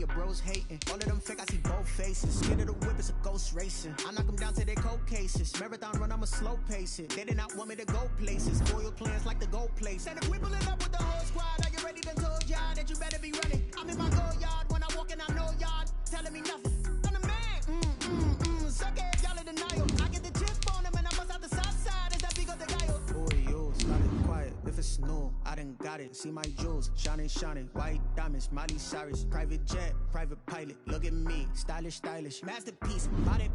your bros hating. All of them fake, I see both faces. Scared of the whip, it's a ghost racing. I knock them down to their cold cases. Marathon run, I'ma slow pace it. They did not want me to go places. Loyal plans like the gold place. And if we pulling up with the whole squad, are you ready? Done told y'all that you better be running. I'm in my go yard when I walk in, I know y'all telling me nothing. I'm the man. Suck it, y'all in denial. I get the chip on them and I bust out the south side. Is that big of the guy? Boy, yo, start it quiet. If it's new, I done got it. See my jewels, shining, shining. White diamonds, Miley Cyrus. Private jet, private pilot. Look at me, stylish, stylish. Masterpiece, body,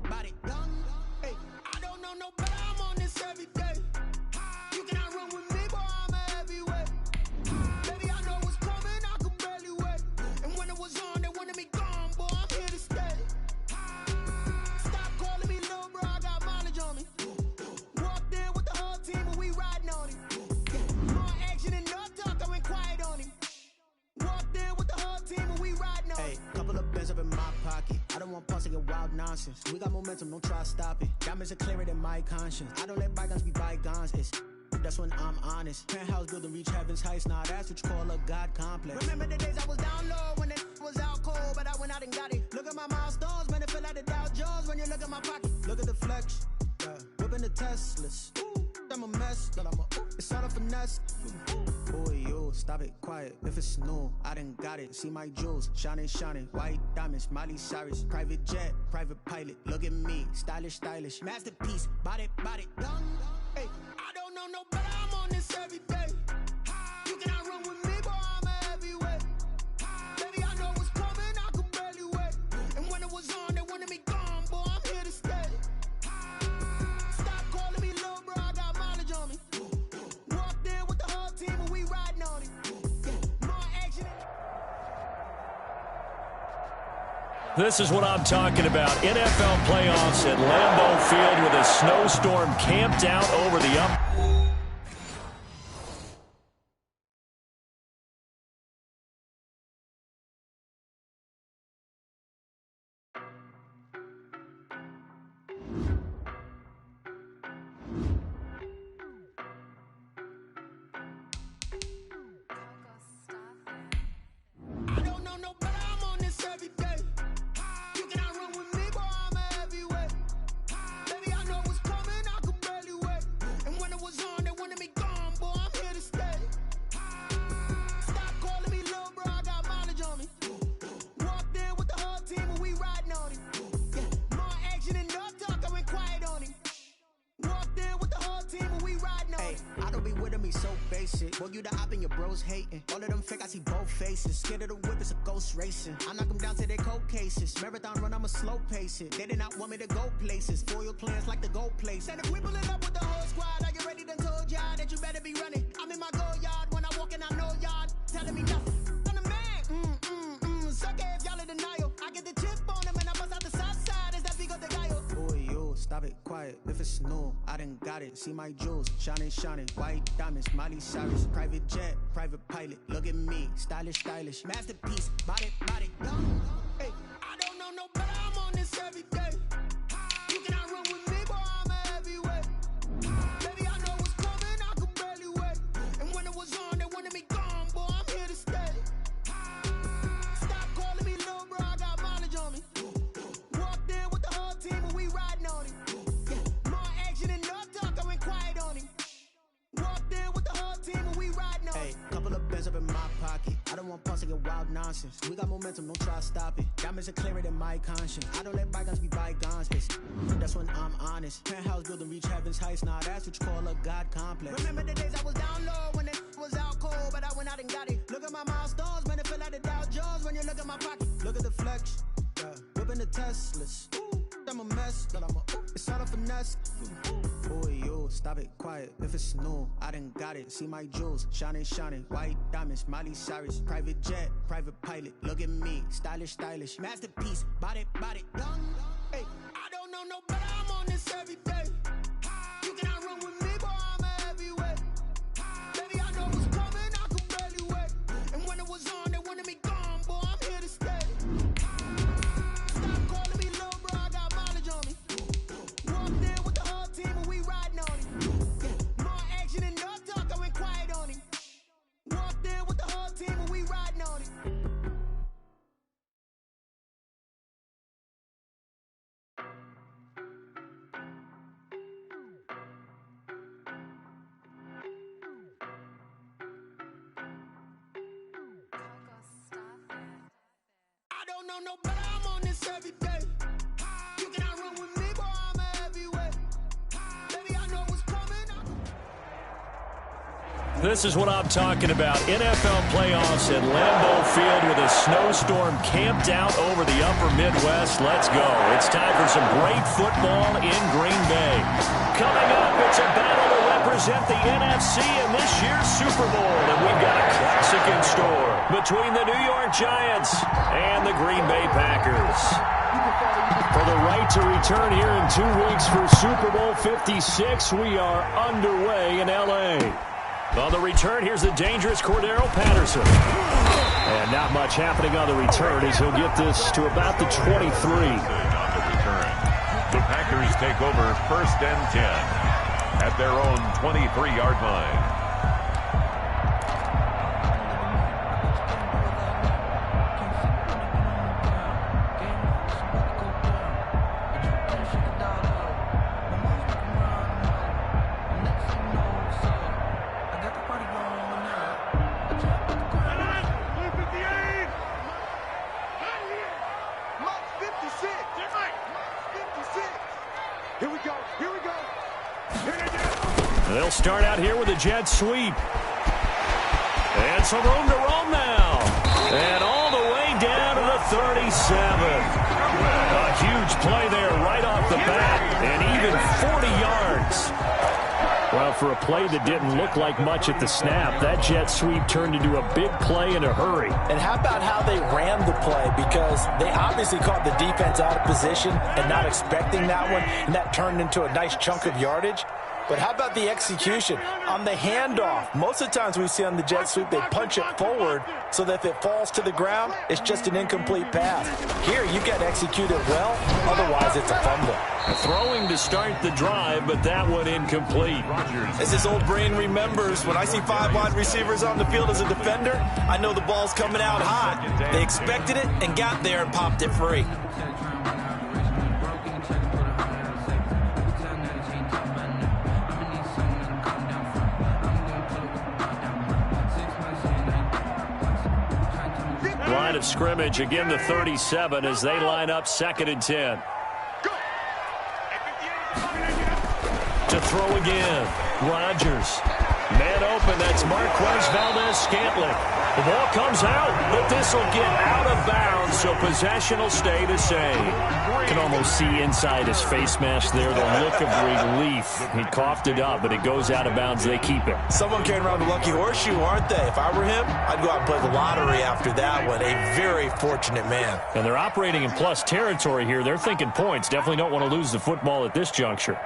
young. Hey, I don't know no better. I'm on this every day. You cannot run with me, boy. I'm a heavyweight. Baby, I know what's coming. I could barely wait. And when it was on, they wanted me gone, boy. I'm here to stay. Stop calling me little bro. I got mileage on me. Walked in with the whole team, and we riding on him. More action and no talk. I went quiet on him. Walked in with the whole team, and we riding on him. Hey, couple of bands up in my pocket. I don't want pulse to get wild nonsense. We got momentum, don't try to stop it. Diamonds are clearer than my conscience. I don't let bygones be bygones. That's when I'm honest. Penthouse building, reach heaven's heights. Nah, that's what you call a God complex. Remember the days I was down low when it was out cold, but I went out and got it. Look at my milestones, man, it feel like the Dow Jones when you look at my pocket. Look at the flex, whipping the Teslas. I'm a mess, but it's all a finesse. Boy, yo, stop it, quiet. If it's new, I done got it. See my jewels, shining, shining. White diamonds, Miley Cyrus. Private jet, private pilot. Look at me, stylish, stylish. Masterpiece, body, young. Hey, I don't know no better. I'm on this every day. You cannot run with me, boy. I'm a heavyweight. Baby, I know what's coming. I could barely wait. And when it was on, they wanted me gone, boy. I'm here to stay. Stop calling me little bro. I got mileage on me. Walked in with the whole team, and we riding on him. More action. This is what I'm talking about. NFL playoffs at Lambeau Field with a snowstorm camped out over the up. I don't know no better. I'm on this every day. You cannot run with me, boy. I'm a heavyweight. Baby, I know what's coming. I could barely wait. And when it was on, they wanted me gone, boy. I'm here to stay. Stop calling me little bro. I got mileage on me. Walked in with the whole team, and we riding on him. More action and no talk. I went quiet on him. Walked in with the whole team, and we riding on him. I don't be with me so basic. Boy, you the op and your bros hating. All of them fake, I see both faces. Scared of the whip, it's a ghost racing. I knock them down to their cold cases. Marathon run, I'ma slow pace it. They did not want me to go places. Loyal plans like the gold place. And if we pulling up with the whole squad, are you ready? Done told y'all that you better be running. I'm in my go yard when I walk in, I know y'all telling me nothing. I'm the man. Suck it if y'all in denial. I get the chip on them and I bust out the south side. Is that big of the guy? Boy, yo, stop it, quiet. If it's new, I done got it. See my jewels, shining, shining. White diamonds, Miley Cyrus. Private jet, private pilot. Look at me, stylish, stylish. Masterpiece, body, young. Hey, I don't know no better. I'm on this every day. You cannot run with me, boy. I'm a heavyweight. Baby, I know what's coming. I could barely wait. And when it was on, they wanted me gone, boy. I'm here to stay. Stop calling me little bro. I got mileage on me. Walked in with the whole team, and we riding on him. More action and no talk. I went quiet on him. Walked in with the whole team, and we riding on him. Hey, couple of bands up in my pocket. I don't want pulse to get wild nonsense. We got momentum, don't try to stop it. Diamonds are clearer than my conscience. I don't let bygones be bygones. That's when I'm honest. Penthouse building, reach heaven's heights. Nah, that's what you call a God complex. Remember the days I was down low when it was out cold, but I went out and got it. Look at my milestones, man, it feel like the Dow Jones when you look at my pocket. Look at the flex, whipping the Teslas. I'm a mess, but it's all a finesse. Boy, yo, stop it, quiet. If it's new, I done got it. See my jewels, shining, shining. White diamonds, Miley Cyrus. Private jet, private pilot. Look at me, stylish, stylish. Masterpiece, body, young. Hey, I don't know no better. I'm on this every day. You cannot run with me, boy. I'm a heavyweight. Baby, I know what's coming. I could barely wait. And when it was on, they wanted me gone, boy. I'm here to stay. Stop calling me little bro. I got mileage on me. Walked in with the whole team, and we riding on him. More action and no talk. I went quiet on him. Walked in with the whole team, and we riding on him. no better, I'm on this every day. You cannot run with me, boy, I'm a heavyweight. Baby, I know what's coming. This is what I'm talking about. NFL playoffs at Lambeau Field with a snowstorm camped out over the upper Midwest. Let's go. It's time for some great football in Green Bay. Coming up, it's a battle to represent the NFC in this year's Super Bowl. And we've got a classic in store between the New York Giants and the Green Bay Packers. For the right to return here in 2 weeks for Super Bowl 56, we are underway in L.A. On the return, here's the dangerous Cordero Patterson. And not much happening on the return as he'll get this to about the 23. The Packers take over 1st and 10 at their own 23-yard line. They'll start out here with a jet sweep. And some room to roam now. And all the way down to the 37. A huge play there right off the bat. And even 40 yards. Well, for a play that didn't look like much at the snap, that jet sweep turned into a big play in a hurry. And how about how they ran the play? Because they obviously caught the defense out of position and not expecting that one. And that turned into a nice chunk of yardage. But how about the execution on the handoff? Most of the times we see on the jet sweep, they punch it forward so that if it falls to the ground, it's just an incomplete pass. Here, you got to execute it well. Otherwise, it's a fumble. Throwing to start the drive, but that one incomplete. As his old brain remembers, when I see 5 wide receivers on the field as a defender, I know the ball's coming out hot. They expected it and got there and popped it free. Line of scrimmage, again the 37 as they line up 2nd and 10. To throw again, Rodgers. Man open, that's Marquez Valdez-Scantling. The ball comes out, but this will get out of bounds, so possession will stay the same. Can almost see inside his face mask there the look of relief. He coughed it up, but it goes out of bounds. They keep it. Someone came around the lucky horseshoe, aren't they? If I were him, I'd go out and play the lottery after that one. A very fortunate man. And they're operating in plus territory here. They're thinking points. Definitely don't want to lose the football at this juncture.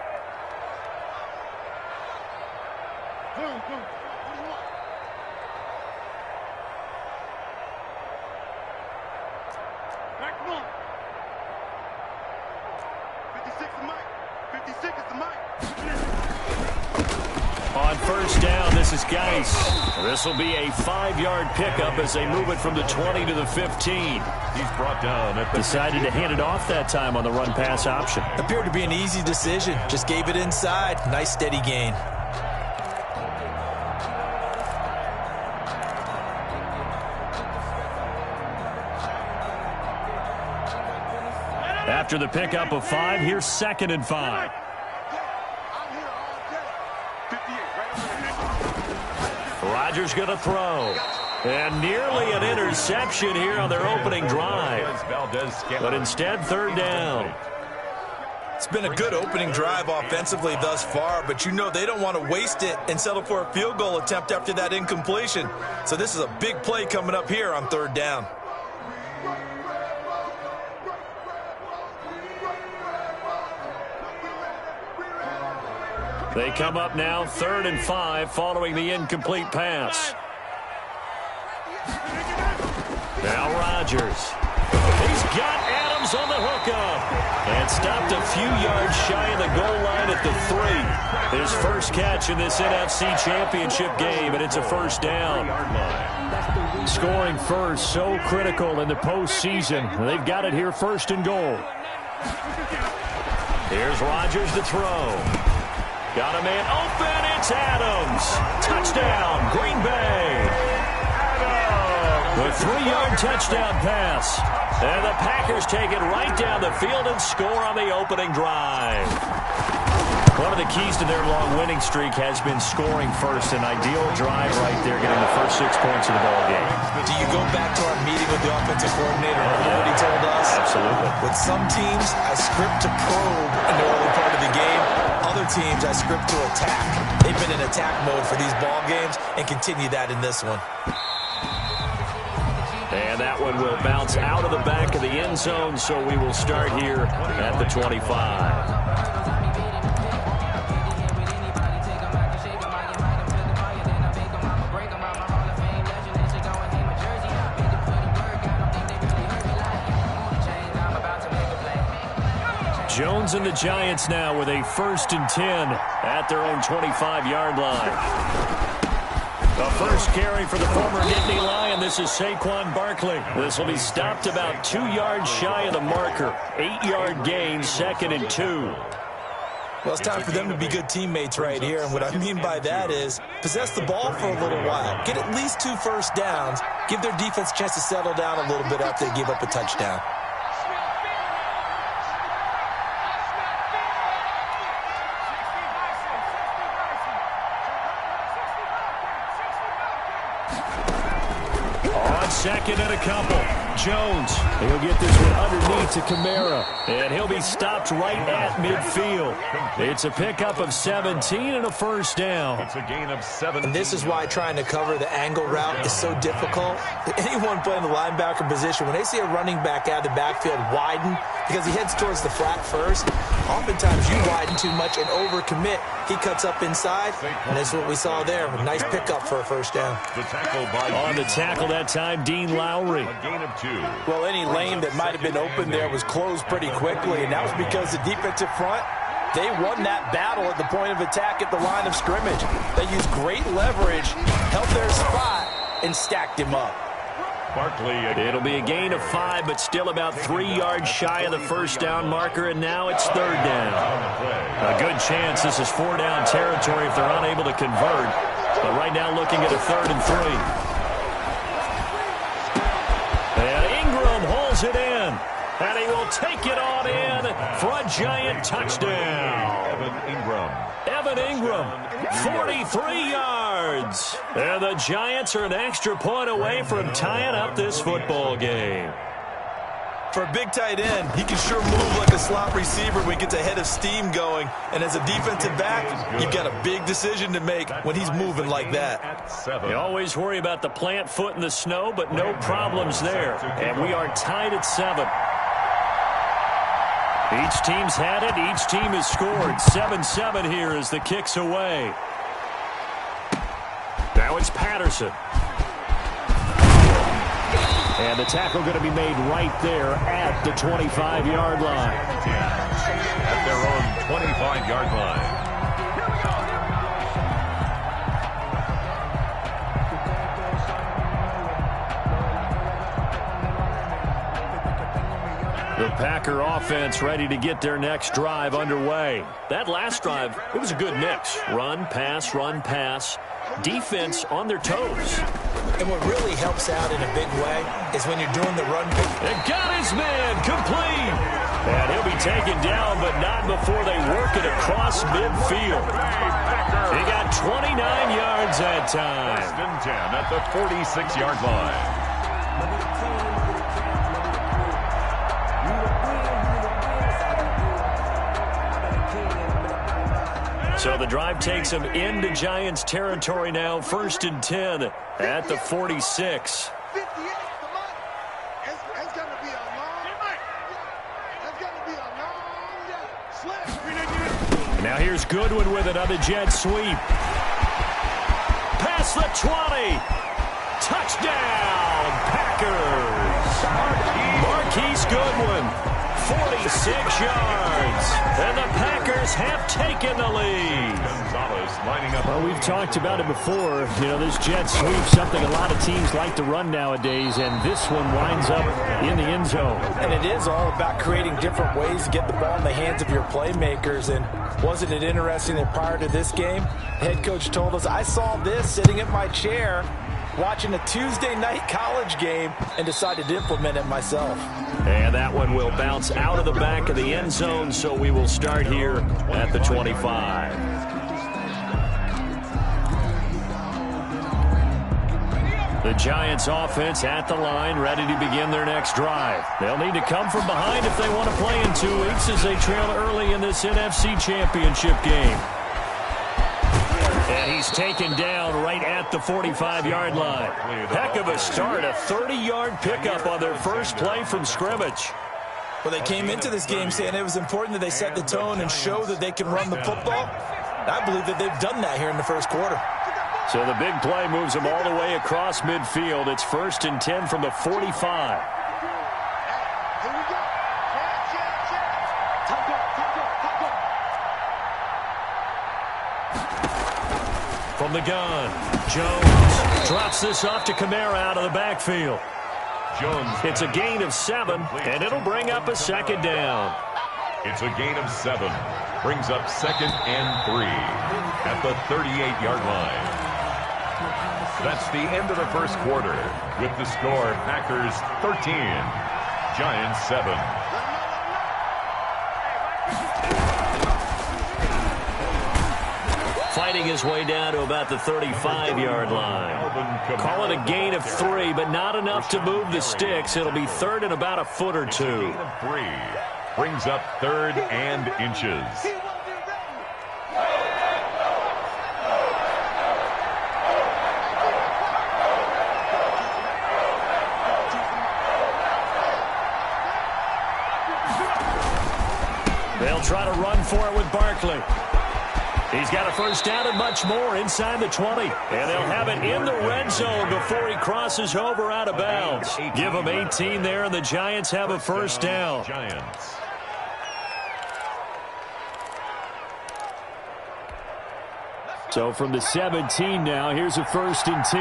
On 1st down, this is Geis. This will be a 5-yard pickup as they move it from the 20 to the 15. He's brought down at the Decided to hand it off that time on the run-pass option. Appeared to be an easy decision. Just gave it inside. Nice steady gain. After the pickup of 5, here's 2nd and 5. Rodgers going to throw. And nearly an interception here on their opening drive. But instead, 3rd down. It's been a good opening drive offensively thus far, but you know they don't want to waste it and settle for a field goal attempt after that incompletion. So this is a big play coming up here on 3rd down. They come up now 3rd and 5 following the incomplete pass. Now Rodgers. He's got Adams on the hookup. And stopped a few yards shy of the goal line at the 3. His first catch in this NFC Championship game, and it's a 1st down. Scoring first, so critical in the postseason. They've got it here 1st and goal. Here's Rodgers to throw. Got a man open. It's Adams. Touchdown, Green Bay. The 3-yard touchdown pass. And the Packers take it right down the field and score on the opening drive. One of the keys to their long winning streak has been scoring first. An ideal drive right there, getting the first 6 points of the ball game. Do you go back to our meeting with the offensive coordinator? Remember what he told us? Absolutely. With some teams, I script to probe in the early part of the game. Other teams, I script to attack. They've been in attack mode for these ball games and continue that in this one. And that one will bounce out of the back of the end zone, so we will start here at the 25. Jones and the Giants now with a 1st and 10 at their own 25-yard line. The first carry for the former Nittany Lion. This is Saquon Barkley. This will be stopped about 2 yards shy of the marker. 8-yard gain, 2nd and 2. Well, it's time for them to be good teammates right here. And what I mean by that is possess the ball for a little while. Get at least 2 first downs. Give their defense a chance to settle down a little bit after they give up a touchdown. Second and a couple. Jones, he'll get this one underneath to Kamara, and he'll be stopped right at midfield. It's a pickup of 17 and a first down. It's a gain of 7. And this is why trying to cover the angle route is so difficult. Anyone playing the linebacker position, when they see a running back out of the backfield widen because he heads towards the flat first, oftentimes you widen too much and overcommit. He cuts up inside, and that's what we saw there. A nice pickup for a first down. On the tackle that time, Dean Lowry. A gain of 2. Well, any lane that might have been open there was closed pretty quickly, and that was because the defensive front, they won that battle at the point of attack at the line of scrimmage. They used great leverage, held their spot, and stacked him up. Barkley. It'll be a gain of 5, but still about 3 yards shy of the first down marker, and now it's 3rd down. A good chance this is 4-down territory if they're unable to convert, but right now looking at a 3rd and 3. It in, and he will take it on in for a Giant touchdown. Evan Ingram, 43 yards. And the Giants are an extra point away from tying up this football game. For a big tight end, he can sure move like a slot receiver when he gets a head of steam going. And as a defensive back, you've got a big decision to make when he's moving like that. You always worry about the plant foot in the snow, but no problems there. And we are tied at 7. Each team's had it. Each team has scored. 7-7 here as the kick's away. Now it's Patterson. And the tackle going to be made right there at the 25-yard line. At their own 25-yard line. The Packer offense ready to get their next drive underway. That last drive, it was a good mix. Run, pass, defense on their toes. And what really helps out in a big way is when you're doing the run. It got his man complete. And he'll be taken down, but not before they work it across midfield. He got 29 yards that time. 1st and 10 at the 46-yard line. So the drive takes them into Giants territory now. 1st and 10 at the 46. Now here's Goodwin with another jet sweep. Past the 20. Touchdown, Packers. Marquise Goodwin. 46 yards, and the Packers have taken the lead. Well, we've talked about it before. You know, this jet sweep, something a lot of teams like to run nowadays, and this one winds up in the end zone. And it is all about creating different ways to get the ball in the hands of your playmakers. And wasn't it interesting that prior to this game, the head coach told us, I saw this sitting at my chair, watching a Tuesday night college game and decided to implement it myself. And that one will bounce out of the back of the end zone, so we will start here at the 25. The Giants offense at the line, ready to begin their next drive. They'll need to come from behind if they want to play in 2 weeks as they trail early in this NFC Championship game. And he's taken down right at the 45-yard line. Heck of a start, a 30-yard pickup on their first play from scrimmage. Well, they came into this game saying it was important that they set the tone and show that they can run the football. I believe that they've done that here in the first quarter. So the big play moves them all the way across midfield. It's 1st and 10 from the 45. From the gun, Jones drops this off to Kamara out of the backfield. It's a gain of 7, and it'll bring up a 2nd down. It's a gain of 7. Brings up 2nd and 3 at the 38-yard line. That's the end of the first quarter. With the score, Packers 13, Giants 7. Fighting his way down to about the 35-yard line. Call it a gain of 3, but not enough to move the sticks. It'll be 3rd and about a foot or 2. Gain of 3. Brings up 3rd and inches. They'll try to run for it with Barkley. He's got a first down and much more inside the 20. And they'll have it in the red zone before he crosses over out of bounds. Give him 18 there, and the Giants have a first down. Giants. So from the 17 now, here's a 1st and 10.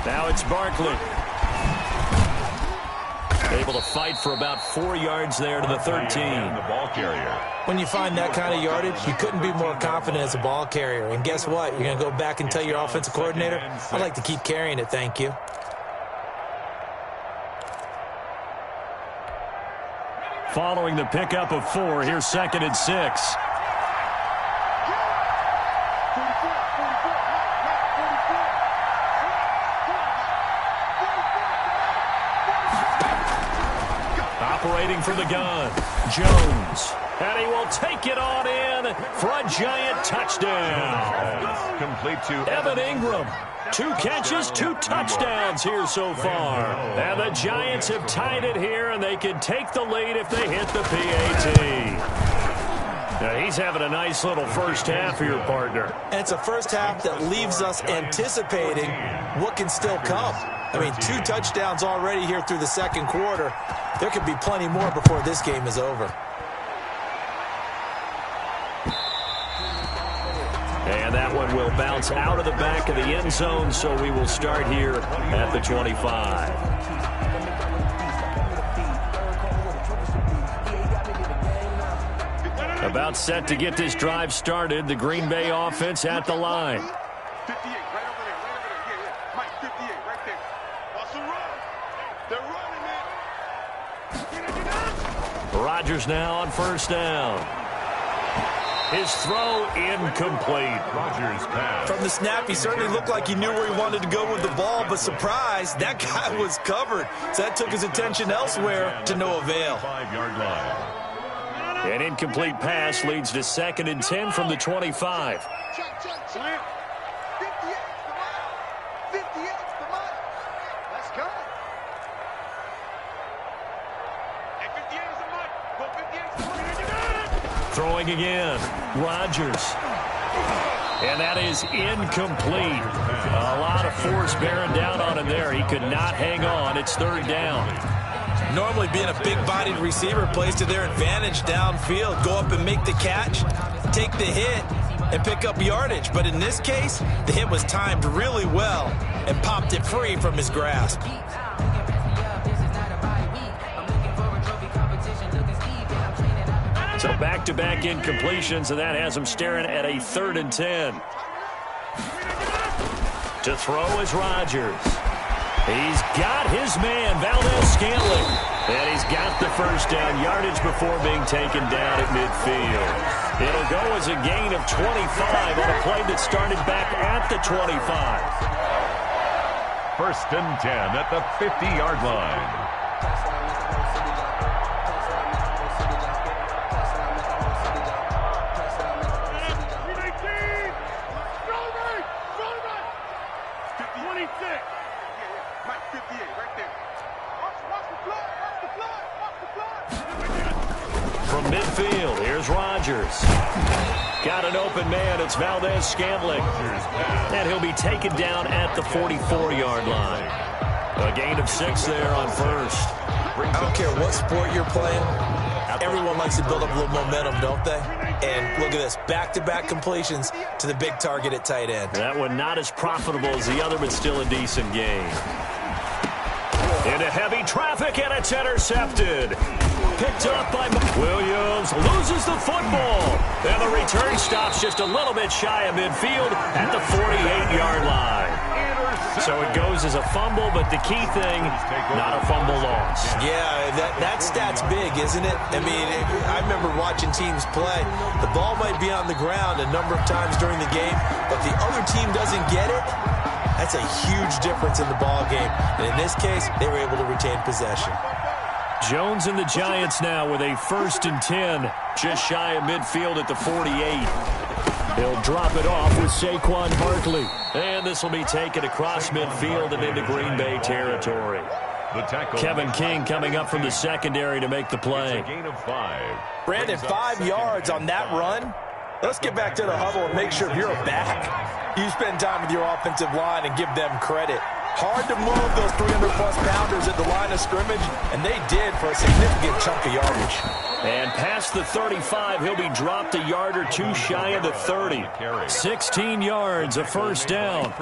Now it's Barkley. Able to fight for about 4 yards there to the 13. The ball carrier. When you find that kind of yardage, you couldn't be more confident as a ball carrier. And guess what? You're going to go back and tell your offensive coordinator, I'd like to keep carrying it, thank you. Following the pickup of 4, here's 2nd and 6. Operating from the gun, Jones. And he will take it on in for a Giant touchdown. Complete to Evan Ingram. 2 catches, 2 touchdowns here so far. And the Giants have tied it here, and they can take the lead if they hit the PAT. Now, he's having a nice little first half for your partner. And it's a first half that leaves us anticipating what can still come. I mean, 2 touchdowns already here through the second quarter. There could be plenty more before this game is over. And that one will bounce out of the back of the end zone, so we will start here at the 25. About set to get this drive started, the Green Bay offense at the line. 58, right over there, yeah. Mike, 58, right there. Watch the run. They're running, man. Rodgers now on first down. His throw incomplete. Rodgers pass. From the snap, he certainly looked like he knew where he wanted to go with the ball, but surprise, that guy was covered. So that took his attention elsewhere to no avail. 5-yard line. An incomplete pass leads to 2nd and 10 from the 25. Check. 58's the mark. 58's the mark. Let's go. Hey, 58's the mark. Go 58's the mark. You got it. Throwing again, Rodgers. And that is incomplete. A lot of force bearing down on him there. He could not hang on. It's 3rd down. Normally being a big-bodied receiver plays to their advantage downfield. Go up and make the catch, take the hit, and pick up yardage. But in this case, the hit was timed really well and popped it free from his grasp. So back-to-back incompletions, and that has him staring at a 3rd and 10. To throw is Rodgers. He's got his man, Valdez-Scantling. And he's got the first down yardage before being taken down at midfield. It'll go as a gain of 25 on a play that started back at the 25. 1st and 10 at the 50-yard line. From midfield, here's Rodgers. Got an open man. It's Valdez-Scantling. And he'll be taken down at the 44-yard line. A gain of 6 there on 1st. I don't care what sport you're playing. Everyone likes to build up a little momentum, don't they? And look at this. Back-to-back completions to the big target at tight end. That one not as profitable as the other, but still a decent gain. Into heavy traffic, and it's intercepted. Picked up by Williams, loses the football. And the return stops just a little bit shy of midfield at the 48-yard line. So it goes as a fumble, but the key thing, not a fumble loss. Yeah, that stat's big, isn't it? I mean, I remember watching teams play. The ball might be on the ground a number of times during the game, but the other team doesn't get it. That's a huge difference in the ball game. And in this case, they were able to retain possession. Jones and the Giants now with a 1st and 10, just shy of midfield at the 48. He'll drop it off with Saquon Barkley. And this will be taken across midfield and into Green Bay territory. Kevin King coming up from the secondary to make the play. Gain of 5. Brandon, 5 yards on that run. Let's get back to the huddle and make sure if you're a back, you spend time with your offensive line and give them credit. Hard to move those 300-plus pounders at the line of scrimmage, and they did for a significant chunk of yardage. And past the 35, he'll be dropped a yard or two shy of the 30. 16 yards, a 1st down.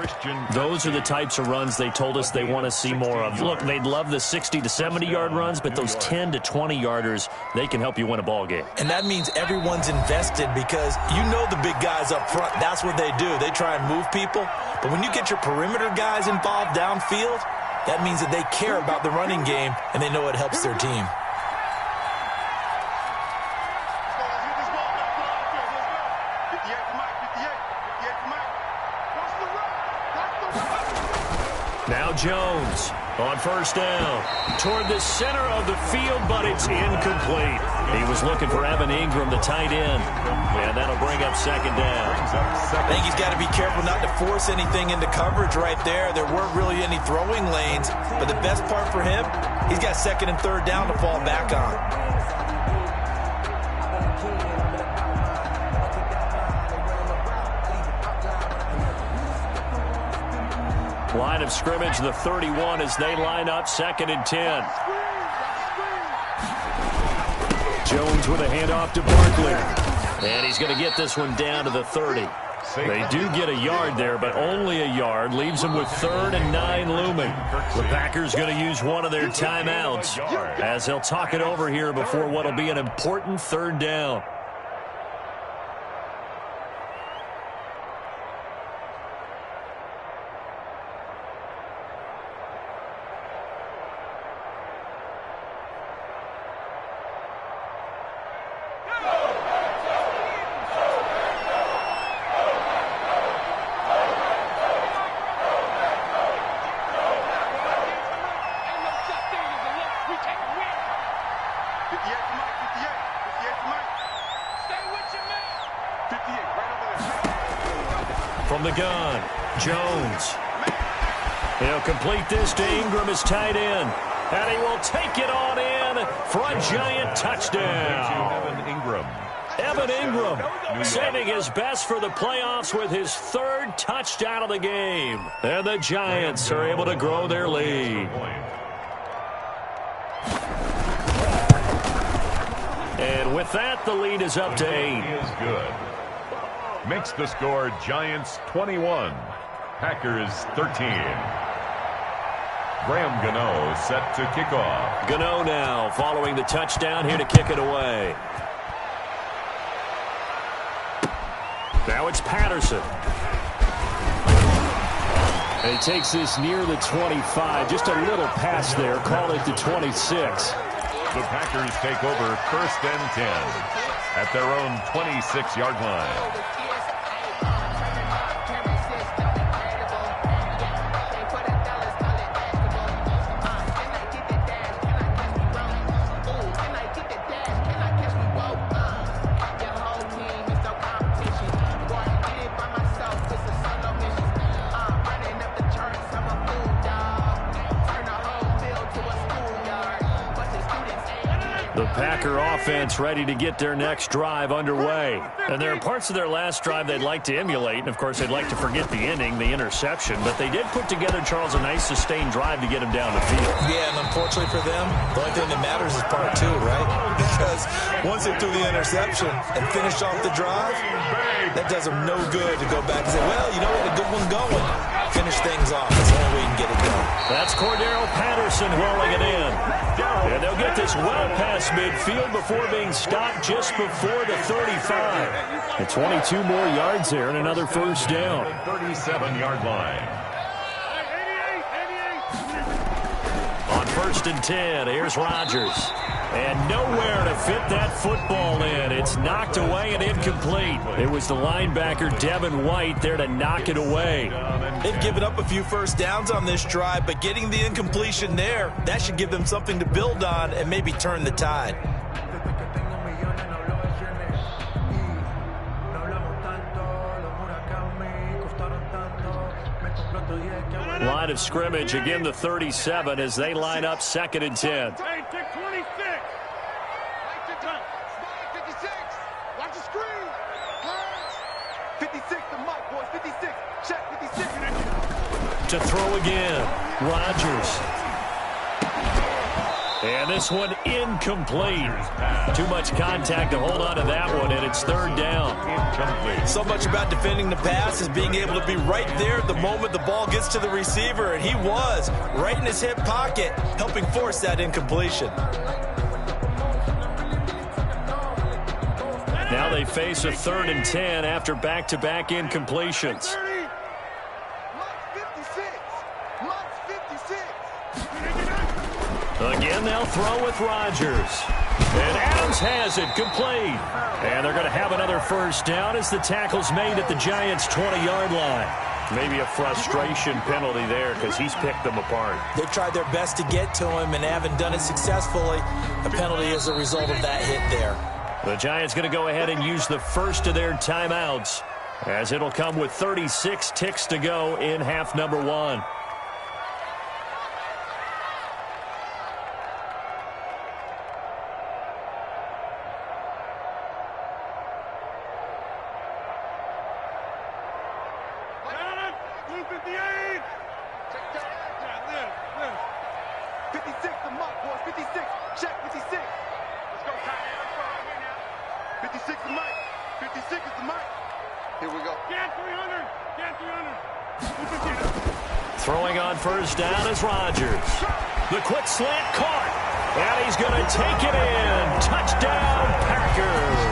Those are the types of runs they told us they want to see more of. Look, they'd love the 60 to 70-yard runs, but those 10 to 20-yarders, they can help you win a ball game. And that means everyone's invested because you know the big guys up front, that's what they do. They try and move people. But when you get your perimeter guys involved downfield, that means that they care about the running game, and they know it helps their team. Now Jones on 1st down toward the center of the field, but it's incomplete. He was looking for Evan Ingram, the tight end, and that'll bring up 2nd down. I think he's got to be careful not to force anything into coverage right there. There weren't really any throwing lanes, but the best part for him, he's got 2nd and 3rd down to fall back on. Line of scrimmage, the 31 as they line up 2nd and 10. Jones with a handoff to Barkley. And he's going to get this one down to the 30. They do get a yard there, but only a yard. Leaves them with 3rd and 9 looming. The Packers going to use one of their timeouts as they'll talk it over here before what will be an important 3rd down. From the gun, Jones. He'll complete this to Ingram, his tight end. And he will take it on in for a giant touchdown. Evan Ingram saving his best for the playoffs with his 3rd touchdown of the game. And the Giants are able to grow their lead. And with that, the lead is up to 8. Is good. Makes the score Giants 21, Packers 13. Graham Gano set to kick off. Gano now following the touchdown here to kick it away. Now it's Patterson. And he takes this near the 25. Just a little pass there. Call it the 26. The Packers take over 1st and 10 at their own 26-yard line. The Packer offense ready to get their next drive underway. And there are parts of their last drive they'd like to emulate. And, of course, they'd like to forget the ending, the interception. But they did put together, Charles, a nice sustained drive to get him down the field. Yeah, and unfortunately for them, the only thing that matters is part 2, right? Because once they threw the interception and finished off the drive, that does them no good to go back and say, well, you know, we had a good one going. Finish things off. That's the only way you can get it done. That's Cordero Patterson rolling it in. And they'll get this well past midfield before being stopped just before the 35. And 22 more yards there and another first down. 37-yard line. On 1st and 10, here's Rodgers. And nowhere to fit that football in. It's knocked away and incomplete. It was the linebacker, Devin White, there to knock it away. They've given up a few first downs on this drive, but getting the incompletion there, that should give them something to build on and maybe turn the tide. Line of scrimmage, again the 37 as they line up 2nd and 10. Hey, take 26. 56. Watch the screen. 56, the mic, boys. 56. Check 56. To throw again, Rodgers. And this one incomplete. Too much contact to hold on to that one, and it's 3rd down. Incomplete. So much about defending the pass is being able to be right there the moment the ball gets to the receiver, and he was right in his hip pocket, helping force that incompletion. Now they face a 3rd and 10 after back-to-back incompletions. Again, they'll throw with Rodgers. And Adams has it complete. And they're going to have another first down as the tackle's made at the Giants' 20-yard line. Maybe a frustration penalty there because he's picked them apart. They've tried their best to get to him and haven't done it successfully. A penalty is a result of that hit there. The Giants going to go ahead and use the first of their timeouts as it'll come with 36 ticks to go in half number 1. Throwing on first down is Rodgers. The quick slant caught. And he's going to take it in. Touchdown, Packers.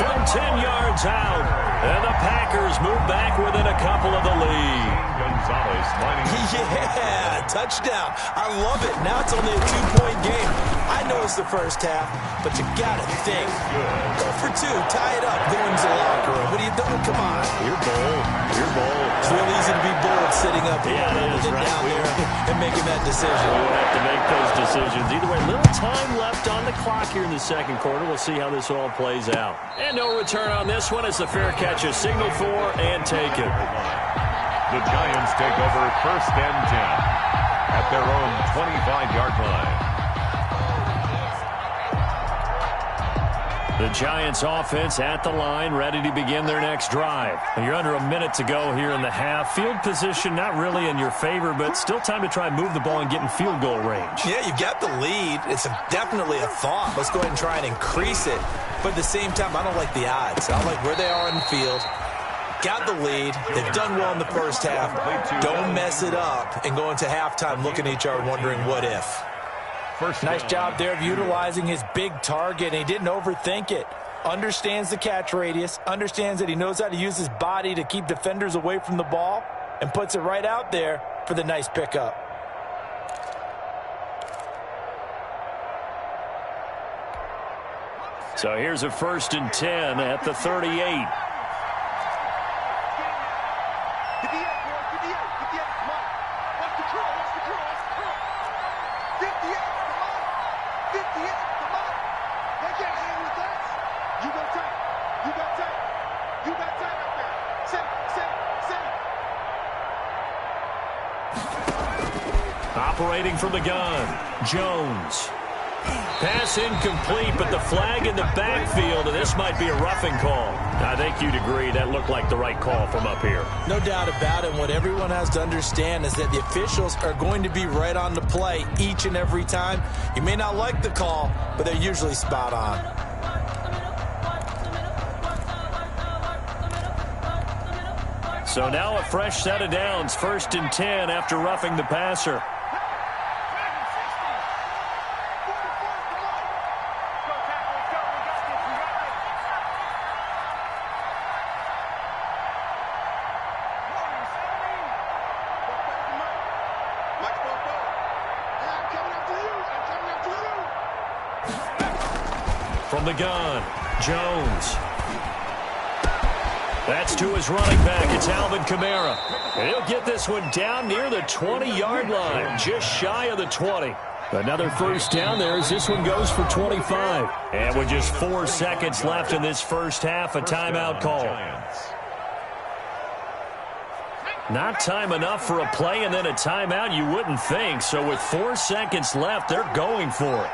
From 10 yards out. And the Packers move back within a couple of the lead. Gonzalez lining. Yeah, touchdown. I love it. Now it's only a 2-point game. I know it's the first half, but you got to think. Go for 2. Tie it up. Go into the locker room. What are you doing? Come on. You're bold. You're bold. It's real easy to be bold sitting up here rather than down there and making that decision. We will have to make those decisions. Either way, little time left on the clock here in the second quarter. We'll see how this all plays out. And no return on this one as the fair catch is signaled for and taken. The Giants take over 1st and 10 at their own 25-yard line. The Giants offense at the line, ready to begin their next drive. You're under a minute to go here in the half. Field position not really in your favor, but still time to try and move the ball and get in field goal range. Yeah, you've got the lead. It's definitely a thought. Let's go ahead and try and increase it. But at the same time, I don't like the odds. I don't like where they are in the field. Got the lead. They've done well in the first half. Don't mess it up and go into halftime looking at each other wondering what if. First nice job there of utilizing his big target. He didn't overthink it. understands the catch radius, understands that he knows how to use his body to keep defenders away from the ball, and puts it right out there for the nice pickup. So here's a 1st and 10 at the 38. Operating from the gun, Jones. Pass incomplete, but the flag in the backfield, and this might be a roughing call. I think you'd agree that looked like the right call from up here. No doubt about it. What everyone has to understand is that the officials are going to be right on the play each and every time. You may not like the call, but they're usually spot on. So now a fresh set of downs, 1st and 10 after roughing the passer. From the gun, Jones. That's to his running back. It's Alvin Kamara. And he'll get this one down near the 20-yard line, just shy of the 20. Another 1st down there as this one goes for 25. And with just 4 seconds left in this first half, a timeout call. Not time enough for a play and then a timeout, you wouldn't think. So with 4 seconds left, they're going for it.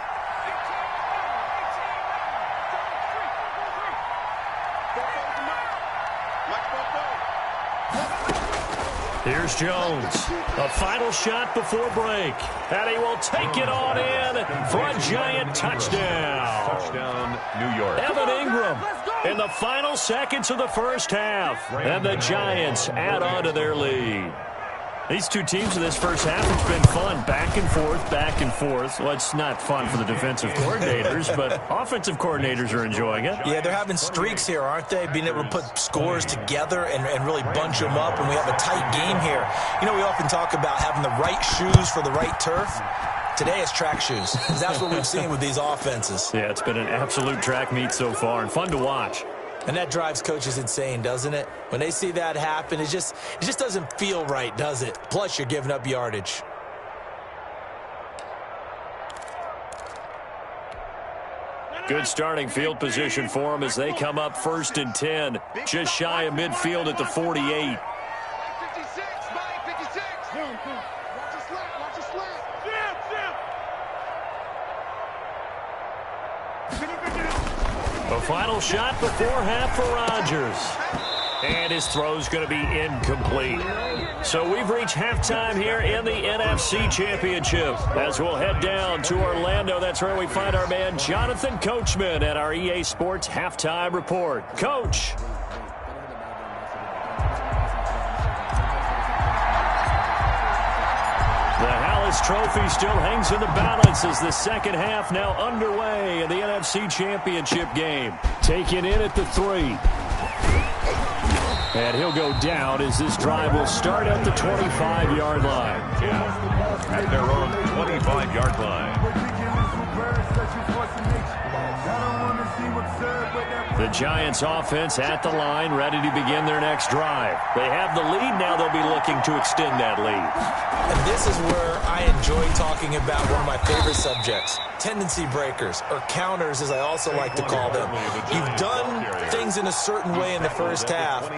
Here's Jones. A final shot before break. And he will take it on in for a giant touchdown. Touchdown, New York. Evan Ingram in the final seconds of the first half. And the Giants add on to their lead. These two teams in this first half, it's been fun. Back and forth, back and forth. Well, it's not fun for the defensive coordinators, but offensive coordinators are enjoying it. Yeah, they're having streaks here, aren't they? Being able to put scores together and really bunch them up, and we have a tight game here. You know, we often talk about having the right shoes for the right turf. Today it's track shoes. That's what we've seen with these offenses. Yeah, it's been an absolute track meet so far and fun to watch. And that drives coaches insane, doesn't it? When they see that happen, it just doesn't feel right, does it? Plus, you're giving up yardage. Good starting field position for them as they come up 1st and 10. Just shy of midfield at the 48. A final shot before half for Rodgers. And his throw's going to be incomplete. So we've reached halftime here in the NFC Championship. As we'll head down to Orlando, that's where we find our man Jonathan Coachman at our EA Sports Halftime Report. Coach. The Hallis Trophy still hangs in the balance as the second half now underway in the NFC Championship game. Taken in at the 3. And he'll go down as this drive will start at the 25-yard line. Yeah, at their own 25-yard line. The Giants offense at the line, ready to begin their next drive. They have the lead, now they'll be looking to extend that lead. And this is where I enjoy talking about one of my favorite subjects, tendency breakers, or counters as I also like to call them. You've done things in a certain way in the first half,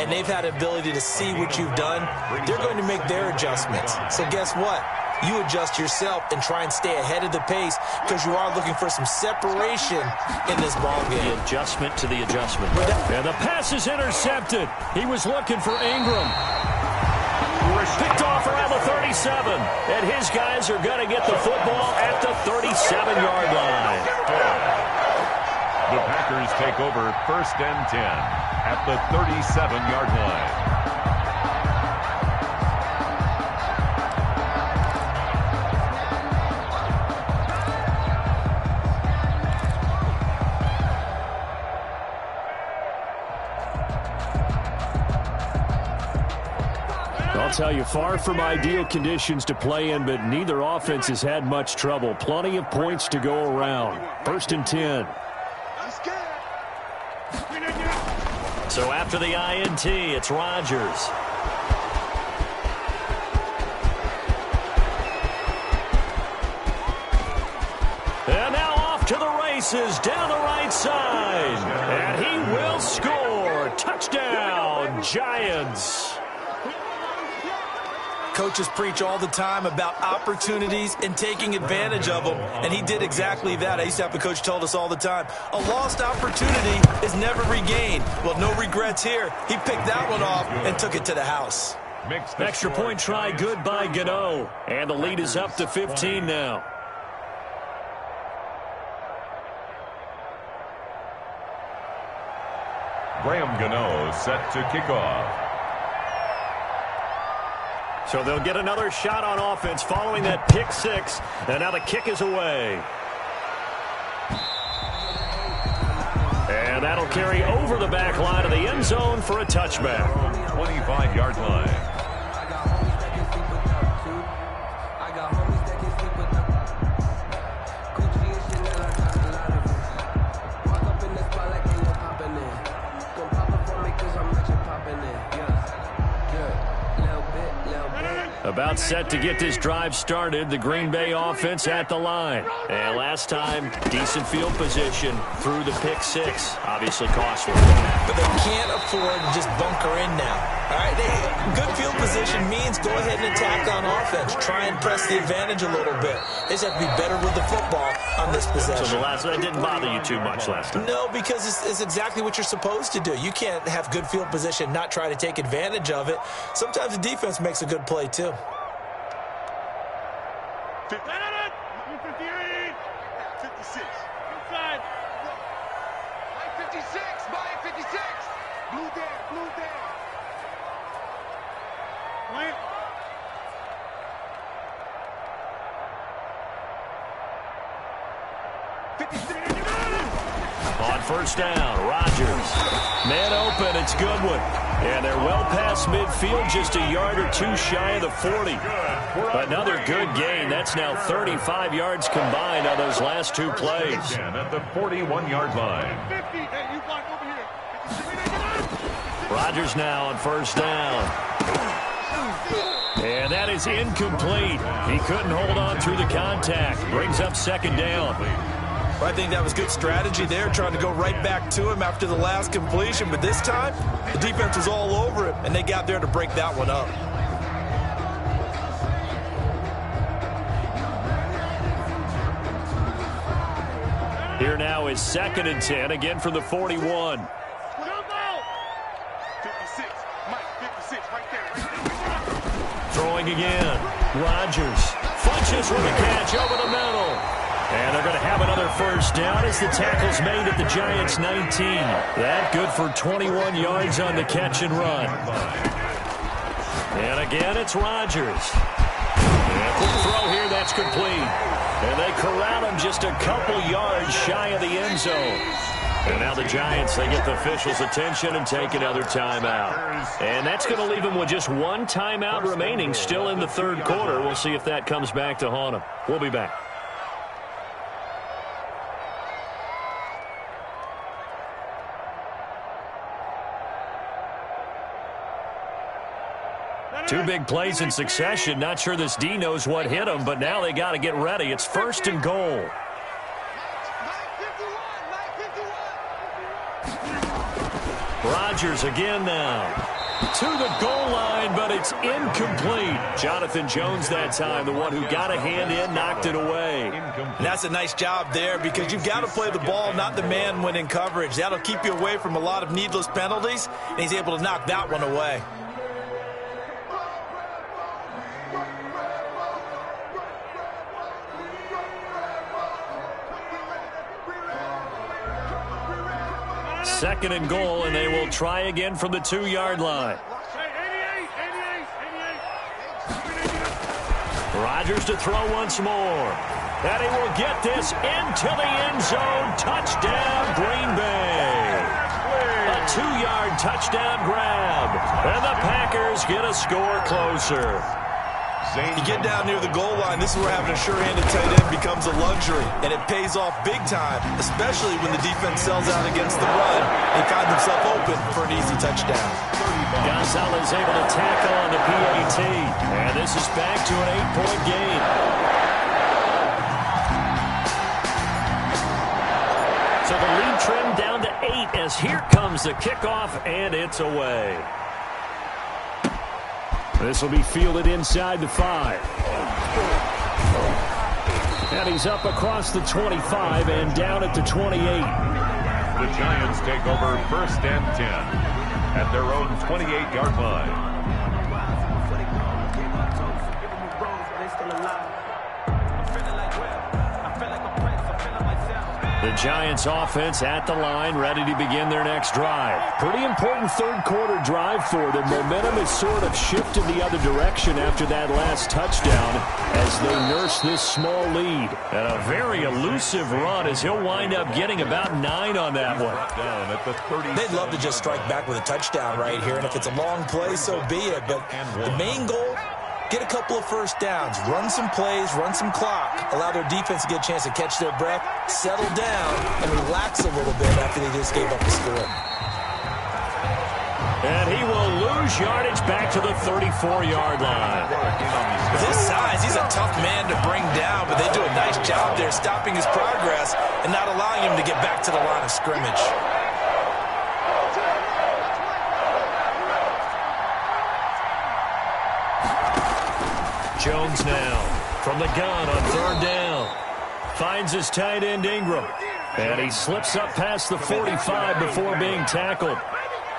and they've had the ability to see what you've done. They're going to make their adjustments. So guess what? You adjust yourself and try and stay ahead of the pace because you are looking for some separation in this ball game. The adjustment to the adjustment. And the pass is intercepted. He was looking for Ingram. Picked off around the 37. And his guys are going to get the football at the 37-yard line. The Packers take over 1st and 10 at the 37-yard line. tell you, far from ideal conditions to play in, but neither offense has had much trouble. Plenty of points to go around. 1st and 10. So after the INT, it's Rodgers. And now off to the races down the right side. And he will score. Touchdown, Giants. Coaches preach all the time about opportunities and taking advantage of them, and he did exactly that. I used to have a coach told us all the time, a lost opportunity is never regained. Well, no regrets here. He picked that one off and took it to the house. Extra point try good by Gano. And the lead is up to 15 now. Graham Gano set to kick off. So they'll get another shot on offense following that pick six. And now the kick is away. And that'll carry over the back line of the end zone for a touchback. 25-yard line. About set to get this drive started, the Green Bay offense at the line. And last time, decent field position through the pick six. Obviously costly. But they can't afford to just bunker in now. All right, good field position means go ahead and attack on offense. Try and press the advantage a little bit. They just have to be better with the football on this possession. So that didn't bother you too much last time? No, because it's exactly what you're supposed to do. You can't have good field position, not try to take advantage of it. Sometimes the defense makes a good play, too. 58, 56. Inside. Mike 56, Mike 56. Blue down, blue down. Wait. On first down, Rodgers. Man open, it's Goodwin. And they're well past midfield, just a yard or two shy of the 40. Another good gain. That's now 35 yards combined on those last two plays. At the 41-yard line. 50. Hey, you block over here. Rodgers now on first down. And that is incomplete. He couldn't hold on through the contact. Brings up second down. I think that was good strategy there, trying to go right back to him after the last completion. But this time, the defense was all over him, and they got there to break that one up. Here now is 2nd and 10, again from the 41. 56. Mike 56, right there. Throwing again. Rodgers. Funches with a catch over the middle. And they're going to have another first down as the tackle's made at the Giants' 19. That good for 21 yards on the catch and run. And again, it's Rodgers. And quick throw here, that's complete. And they corral him just a couple yards shy of the end zone. And now the Giants, they get the officials' attention and take another timeout. And that's going to leave them with just one timeout remaining still in the third quarter. We'll see if that comes back to haunt them. We'll be back. Two big plays in succession. Not sure this D knows what hit him, but now they got to get ready. It's 1st and goal. Rodgers again now. To the goal line, but it's incomplete. Jonathan Jones that time, the one who got a hand in, knocked it away. And that's a nice job there because you've got to play the ball, not the man when in coverage. That'll keep you away from a lot of needless penalties, and he's able to knock that one away. Second and goal, and they will try again from the 2-yard line. Rodgers to throw once more. And he will get this into the end zone. Touchdown, Green Bay. A 2-yard touchdown grab. And the Packers get a score closer. You get down near the goal line, this is where having a sure-handed tight end becomes a luxury, and it pays off big time, especially when the defense sells out against the run. They find themselves open for an easy touchdown. Gonzalez able to tackle on the PAT, and this is back to an 8-point game. So the lead trimmed down to 8 as here comes the kickoff, and it's away. This will be fielded inside the 5. And he's up across the 25 and down at the 28. The Giants take over 1st and 10 at their own 28-yard line. The Giants offense at the line, ready to begin their next drive. Pretty important third-quarter drive for them. Momentum has sort of shifted the other direction after that last touchdown as they nurse this small lead. And a very elusive run as he'll wind up getting about 9 on that one. They'd love to just strike back with a touchdown right here, and if it's a long play, so be it. But the main goal, get a couple of first downs, run some plays, run some clock, allow their defense to get a chance to catch their breath, settle down, and relax a little bit after they just gave up the score. And he will lose yardage back to the 34-yard line. With his size, he's a tough man to bring down, but they do a nice job there stopping his progress and not allowing him to get back to the line of scrimmage. Jones now from the gun on 3rd down. Finds his tight end Ingram. And he slips up past the 45 before being tackled.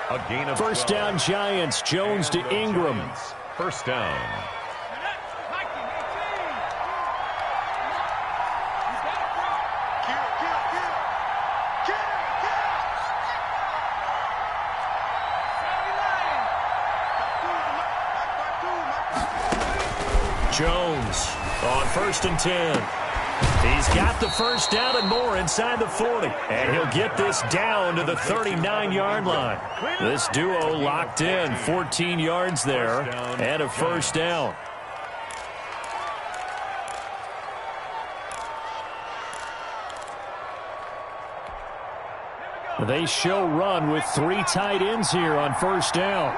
A gain of 1st down Giants. Jones to Ingram. 1st down. Jones on 1st and 10. He's got the 1st down and more inside the 40. And he'll get this down to the 39-yard line. This duo locked in, 14 yards there, and a 1st down. They show run with 3 tight ends here on 1st down.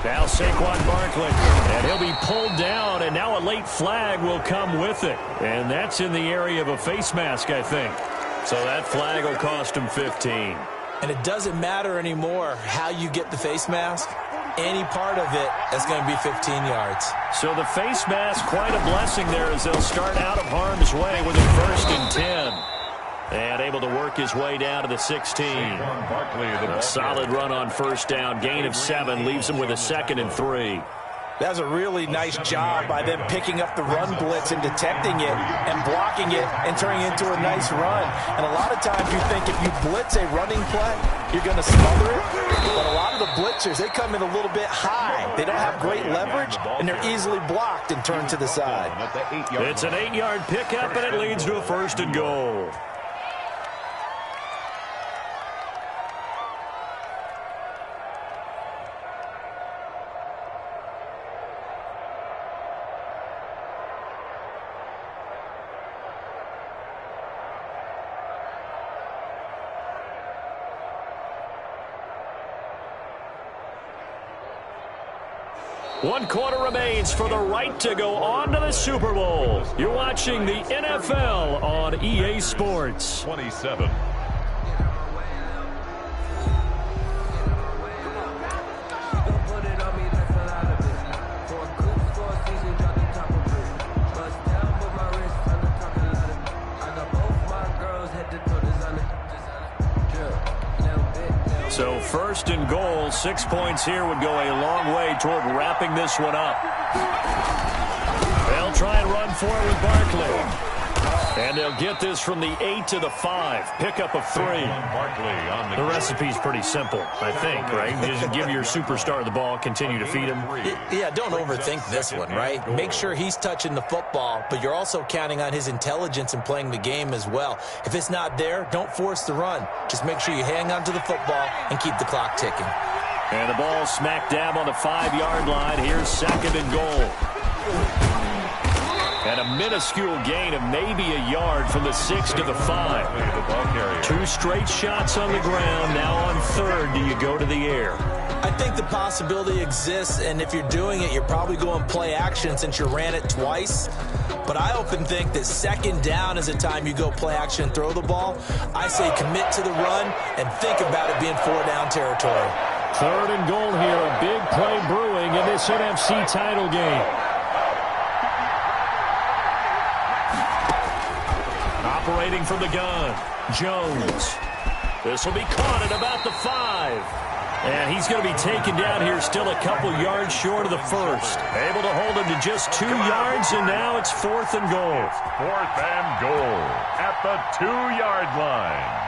Now Saquon Barkley, and he'll be pulled down, and now a late flag will come with it. And that's in the area of a face mask, I think. So that flag will cost him 15. And it doesn't matter anymore how you get the face mask. Any part of it is going to be 15 yards. So the face mask, quite a blessing there as they'll start out of harm's way with a 1st and 10. And able to work his way down to the 16. A solid run on 1st down. Gain of 7 leaves him with a 2nd and 3. That was a really nice job by them picking up the run blitz and detecting it and blocking it and turning it into a nice run. And a lot of times you think if you blitz a running play, you're going to smother it. But a lot of the blitzers, they come in a little bit high. They don't have great leverage, and they're easily blocked and turned to the side. It's an 8-yard pickup, and it leads to a 1st and goal. One quarter remains for the right to go on to the Super Bowl. You're watching the NFL on EA Sports. 27. So 1st and goal, 6 points here would go a long way toward wrapping this one up. They'll try and run for it with Barkley. And they'll get this from the 8 to the 5. Pickup of 3. The recipe's pretty simple, I think, right? You just give your superstar the ball, continue to feed him. Yeah, don't overthink this one, right? Make sure he's touching the football, but you're also counting on his intelligence in playing the game as well. If it's not there, don't force the run. Just make sure you hang on to the football and keep the clock ticking. And the ball smack dab on the 5-yard line. Here's 2nd and goal. And a minuscule gain of maybe a yard from the 6 to the 5. 2 straight shots on the ground. Now on 3rd, do you go to the air? I think the possibility exists, and if you're doing it, you're probably going play action since you ran it twice. But I often think that 2nd down is a time you go play action and throw the ball. I say commit to the run and think about it being 4-down territory. 3rd and goal here. A big play brewing in this NFC title game. Operating from the gun, Jones. This will be caught at about the 5. And he's going to be taken down here still a couple yards short of the 1st. Able to hold him to just 2 yards, and now it's 4th and goal. 4th and goal at the 2-yard line.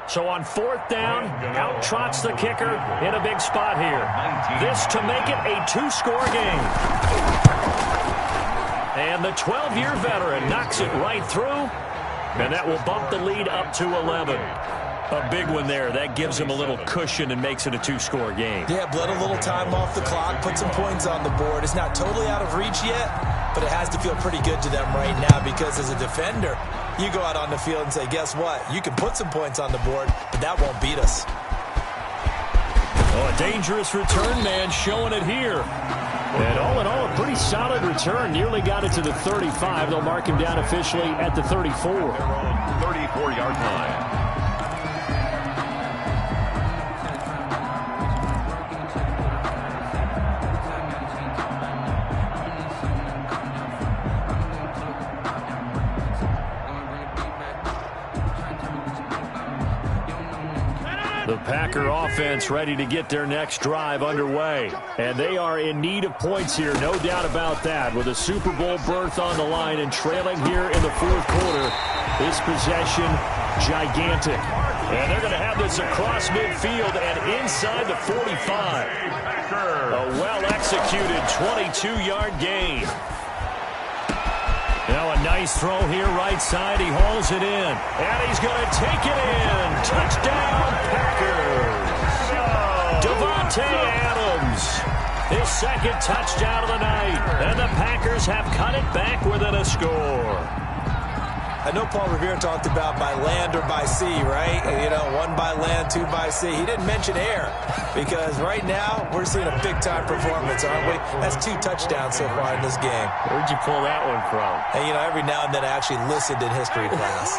So on 4th down, out trots the kicker in a big spot here. This to make it a 2-score game. And the 12-year veteran knocks it right through, and that will bump the lead up to 11. A big one there. That gives him a little cushion and makes it a 2-score game. Yeah, bled a little time off the clock, put some points on the board. It's not totally out of reach yet, but it has to feel pretty good to them right now because as a defender, you go out on the field and say, guess what? You can put some points on the board, but that won't beat us. Oh, a dangerous return man showing it here. And all in all, a pretty solid return. Nearly got it to the 35. They'll mark him down officially at the 34. Their own 34-yard line. The Packer offense ready to get their next drive underway. And they are in need of points here, no doubt about that. With a Super Bowl berth on the line and trailing here in the 4th quarter. This possession, gigantic. And they're going to have this across midfield and inside the 45. A well-executed 22-yard gain. Now a nice throw here, right side. He hauls it in. And he's going to take it in. Touchdown, Packers. Davante Adams. His 2nd touchdown of the night. And the Packers have cut it back within a score. I know Paul Revere talked about by land or by sea, right? You know, 1 by land, 2 by sea. He didn't mention air because right now we're seeing a big-time performance, aren't we? That's 2 touchdowns so far in this game. Where'd you pull that one from? And, you know, every now and then I actually listened in history class.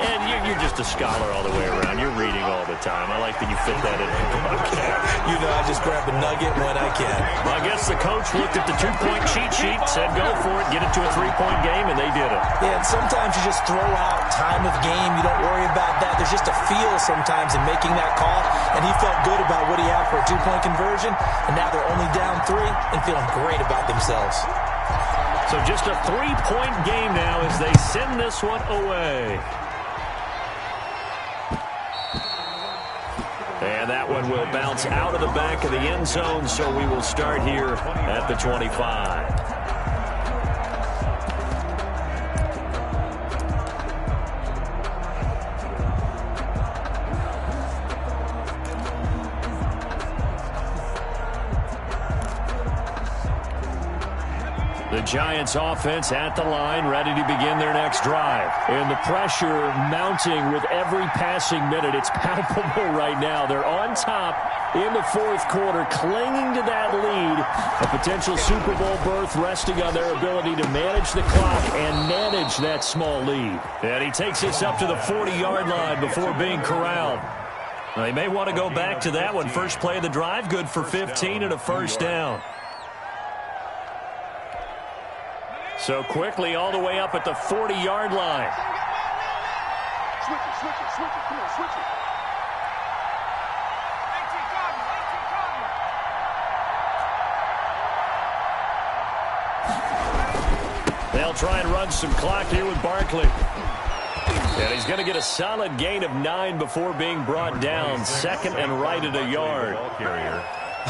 And you're just a scholar all the way around. You're reading all the time. I like that you fit that in the broadcast. You know, I just grab a nugget when I can. Well, I guess the coach looked at the 2-point cheat sheet, said go for it, get it to a 3-point game, and they did it. Yeah, and sometimes you just throw out time of game. You don't worry about that. There's just a feel sometimes in making that call, and he felt good about what he had for a 2-point conversion, and now they're only down 3 and feeling great about themselves. So just a 3-point game now as they send this one away. And that one will bounce out of the back of the end zone, so we will start here at the 25. The Giants offense at the line, ready to begin their next drive. And the pressure mounting with every passing minute. It's palpable right now. They're on top in the 4th quarter, clinging to that lead. A potential Super Bowl berth resting on their ability to manage the clock and manage that small lead. And he takes us up to the 40-yard line before being corralled. They may want to go back to that one. First play of the drive, good for 15 and a 1st down. So quickly all the way up at the 40-yard line. Switch it. Come on, switch it. They'll try and run some clock here with Barkley. And he's going to get a solid gain of 9 before being brought down. Second and right at a yard.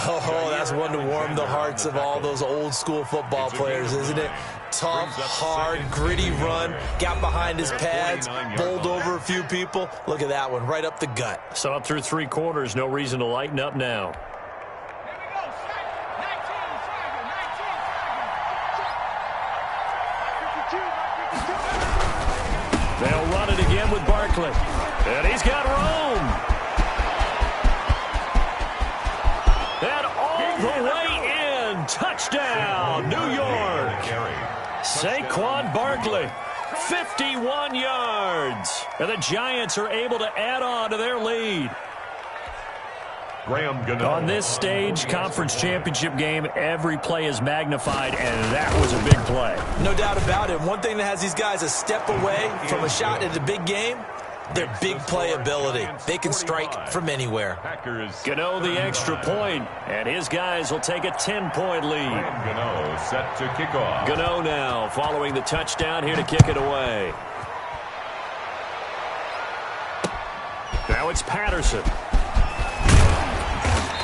Oh, that's one to warm the hearts of all those old-school football players, isn't it? Tough, hard, gritty run. Got behind his pads, bowled over a few people. Look at that one, right up the gut. So up through 3 quarters, no reason to lighten up now. They'll run it again with Barkley. And he's got room. And all the way in. Touchdown, New York. Saquon Barkley, 51 yards. And the Giants are able to add on to their lead. On this stage, conference championship game, every play is magnified, and that was a big play. No doubt about it. One thing that has these guys a step away from a shot at a big game, their big play ability. They can strike from anywhere. Gano the extra point, and his guys will take a 10-point lead. Gano set to kick off. Gano now following the touchdown here to kick it away. Now it's Patterson.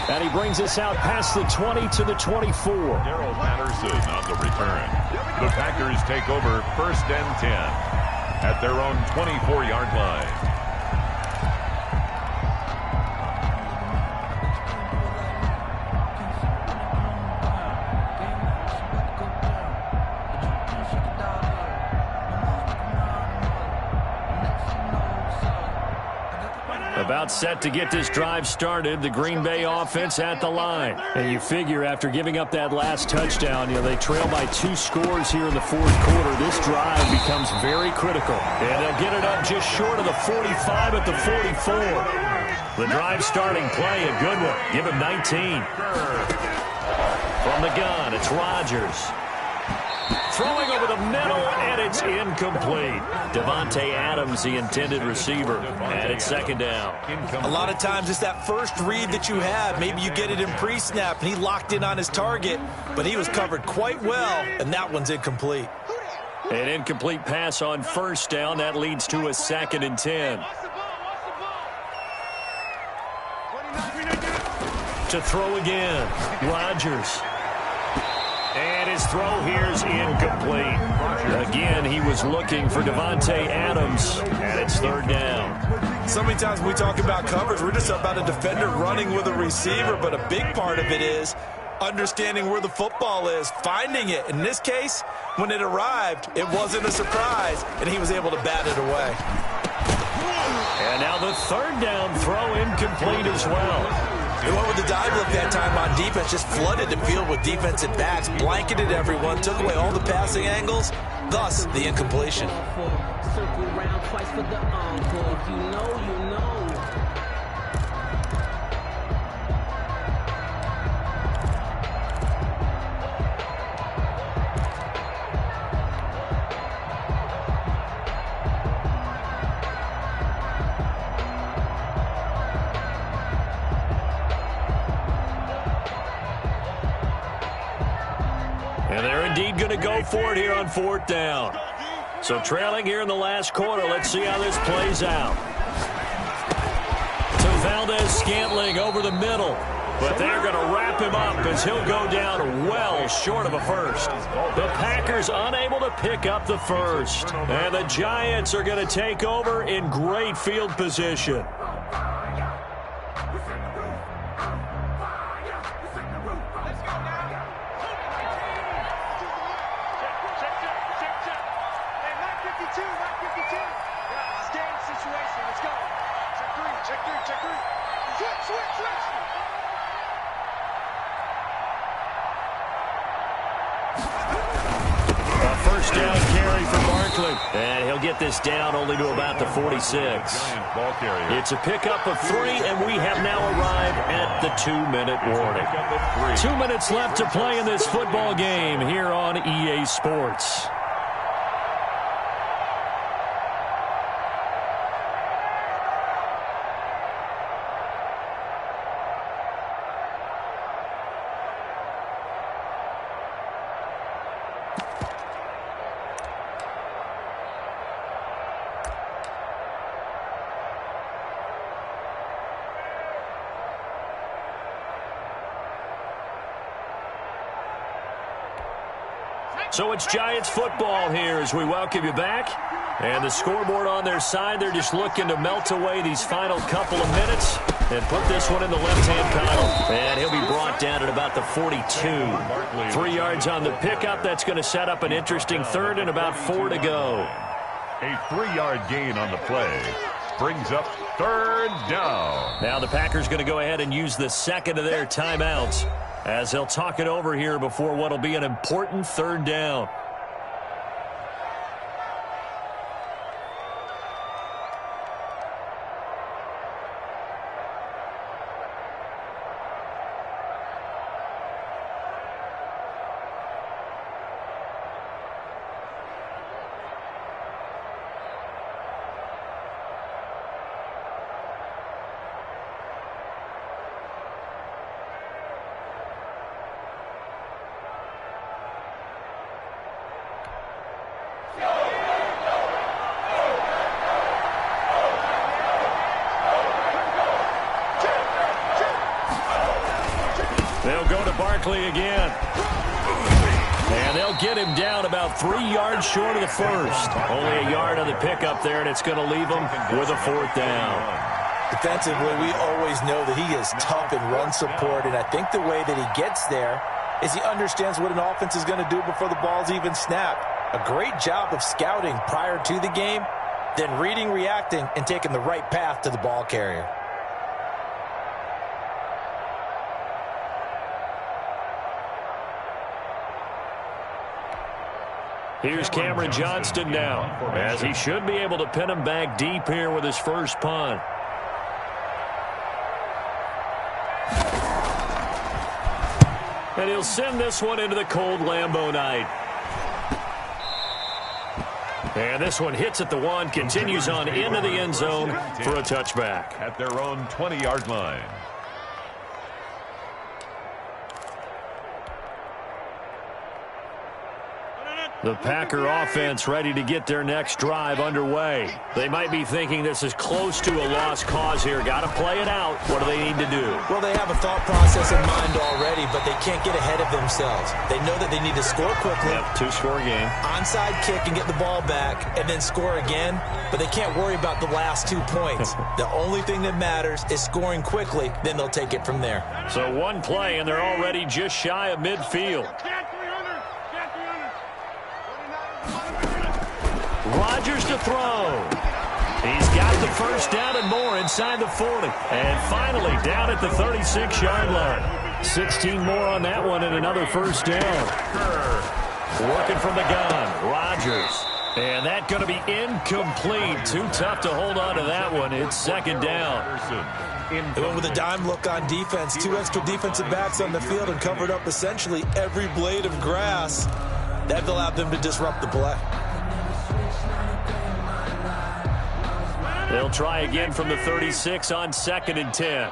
And he brings us out past the 20 to the 24. Darrell Patterson on the return. The Packers take over 1st and 10 at their own 24-yard line. About set to get this drive started, the Green Bay offense at the line. And you figure after giving up that last touchdown, they trail by 2 scores here in the 4th quarter. This drive becomes very critical. And they'll get it up just short of the 45 at the 44. The drive starting play, a good one. Give him 19. From the gun, it's Rodgers. Throwing over the middle, and it's incomplete. Davante Adams, the intended receiver, and it's 2nd down. A lot of times it's that first read that you have. Maybe you get it in pre-snap, and he locked in on his target, but he was covered quite well, and that one's incomplete. An incomplete pass on 1st down. That leads to a 2nd and 10. To throw again, Rodgers. And his throw here is incomplete. Again, he was looking for Davante Adams, and it's 3rd down. So many times when we talk about coverage, we're just about a defender running with a receiver, but a big part of it is understanding where the football is, finding it. In this case, when it arrived, it wasn't a surprise, and he was able to bat it away. And now the 3rd down throw incomplete as well. They went with the dive look that time on defense, just flooded the field with defensive backs, blanketed everyone, took away all the passing angles, thus the incompletion. Circle round twice for the encore. If you know, you know. And they're indeed going to go for it here on 4th down. So trailing here in the last quarter, let's see how this plays out. To Valdez-Scantling over the middle. But they're going to wrap him up as he'll go down well short of a first. The Packers unable to pick up the first. And the Giants are going to take over in great field position. And he'll get this down only to about the 46. It's a pickup of 3, and we have now arrived at the 2-minute warning. 2 minutes left to play in this football game here on EA Sports. So it's Giants football here as we welcome you back. And the scoreboard on their side, they're just looking to melt away these final couple of minutes and put this one in the left-hand column. And he'll be brought down at about the 42. 3 yards on the pickup. That's going to set up an interesting third and about 4 to go. A 3-yard gain on the play brings up third down. Now the Packers going to go ahead and use the second of their timeouts as they'll talk it over here before what will be an important third down. They'll go to Barkley again. And they'll get him down about 3 yards short of the first. Only a yard on the pickup there, and it's going to leave him with a 4th down. Defensively, we always know that he is tough in run support, and I think the way that he gets there is he understands what an offense is going to do before the ball's even snapped. A great job of scouting prior to the game, then reading, reacting, and taking the right path to the ball carrier. Here's Cameron Johnston now, as he should be able to pin him back deep here with his first punt. And he'll send this one into the cold Lambeau night. And this one hits at the 1, continues on into the end zone for a touchback. At their own 20-yard line. The Packer offense ready to get their next drive underway. They might be thinking this is close to a lost cause here. Got to play it out. What do they need to do? Well, they have a thought process in mind already, but they can't get ahead of themselves. They know that they need to score quickly. Yep, 2-score game. Onside kick and get the ball back and then score again, but they can't worry about the last 2 points. The only thing that matters is scoring quickly, then they'll take it from there. So one play, and they're already just shy of midfield. Rodgers to throw. He's got the first down and more inside the 40. And finally down at the 36-yard line. 16 more on that one and another first down. Working from the gun. Rodgers. And that going to be incomplete. Too tough to hold on to that one. It's second down. They went with a dime look on defense. 2 extra defensive backs on the field and covered up essentially every blade of grass. That allowed them to disrupt the play. They'll try again from the 36 on 2nd and 10.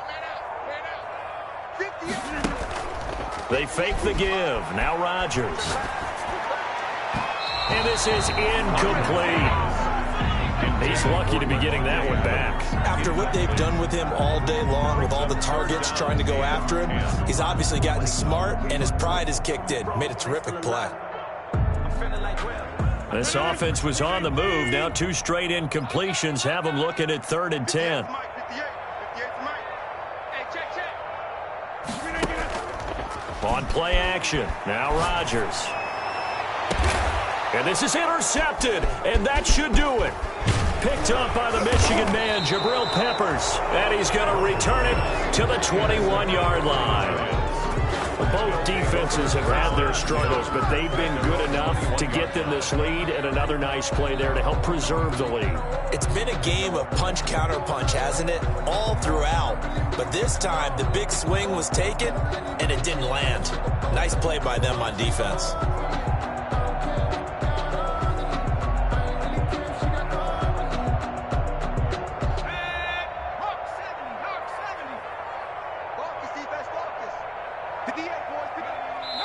They fake the give. Now Rodgers. And this is incomplete. He's lucky to be getting that one back. After what they've done with him all day long, with all the targets trying to go after him, he's obviously gotten smart, and his pride has kicked in. Made a terrific play. This offense was on the move. Now 2 straight incompletions have them looking at 3rd and 10. On play action. Now Rodgers. And this is intercepted. And that should do it. Picked up by the Michigan man, Jabril Peppers. And he's going to return it to the 21-yard line. Both defenses have had their struggles, but they've been good enough to get them this lead, and another nice play there to help preserve the lead. It's been a game of punch-counter-punch, hasn't it? All throughout. But this time, the big swing was taken, and it didn't land. Nice play by them on defense.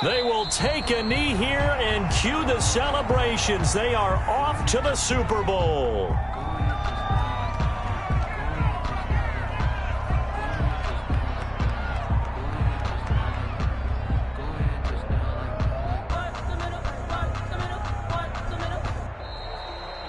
They will take a knee here and cue the celebrations. They are off to the Super Bowl.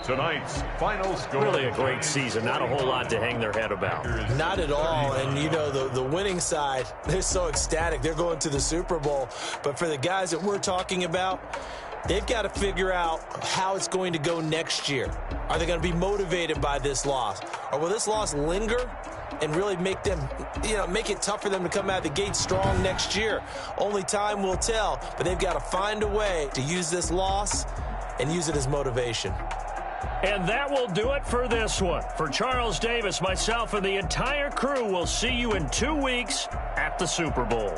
Tonight's final score. Really a great season. Not a whole lot to hang their head about. Not at all. And, you know, the winning side, they're so ecstatic. They're going to the Super Bowl. But for the guys that we're talking about, they've got to figure out how it's going to go next year. Are they going to be motivated by this loss? Or will this loss linger and really make them, make it tough for them to come out of the gate strong next year? Only time will tell. But they've got to find a way to use this loss and use it as motivation. And that will do it for this one. For Charles Davis, myself, and the entire crew, we'll see you in 2 weeks at the Super Bowl.